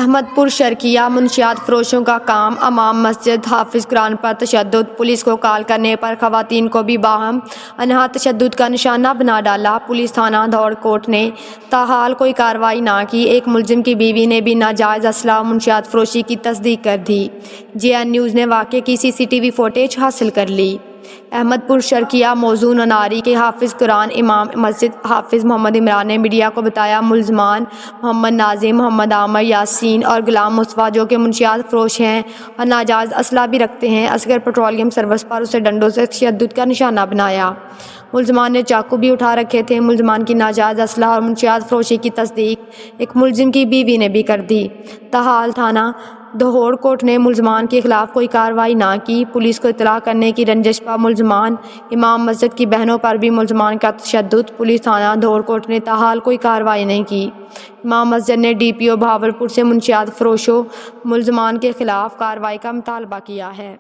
احمد پور شرقیہ منشیات فروشوں کا کام امام مسجد حافظ قرآن پر تشدد، پولیس کو کال کرنے پر خواتین کو بھی باہم انہا تشدد کا نشانہ بنا ڈالا۔ پولیس تھانہ دھوڑ کوٹ نے تاحال کوئی کارروائی نہ کی۔ ایک ملزم کی بیوی نے بھی ناجائز اسلحہ و منشیات فروشی کی تصدیق کر دی۔ JN نیوز نے واقعے کی CCTV فوٹیج حاصل کر لی۔ احمد پور شرقیہ موضوع نناری کے حافظ قرآن امام مسجد حافظ محمد عمران نے میڈیا کو بتایا ملزمان محمد ناظم، محمد عامر، یاسین اور غلام مصطفیٰ جو کہ منشیات فروش ہیں اور ناجائز اسلحہ بھی رکھتے ہیں، اصغر پیٹرولیم سروس پر اسے ڈنڈوں سے تشدد کا نشانہ بنایا۔ ملزمان نے چاقو بھی اٹھا رکھے تھے۔ ملزمان کی ناجائز اسلحہ اور منشیات فروشی کی تصدیق ایک ملزم کی بیوی نے بھی کر دی۔ تاحال تھانہ دھوڑ کوٹ نے ملزمان کے خلاف کوئی کارروائی نہ کی۔ پولیس کو اطلاع کرنے کی رنجش پر ملزمان امام مسجد کی بہنوں پر بھی ملزمان کا تشدد، پولیس تھانہ دھوڑ کوٹ نے تاحال کوئی کارروائی نہیں کی۔ امام مسجد نے DPO بہاولپور سے منشیات فروشوں ملزمان کے خلاف کارروائی کا مطالبہ کیا ہے۔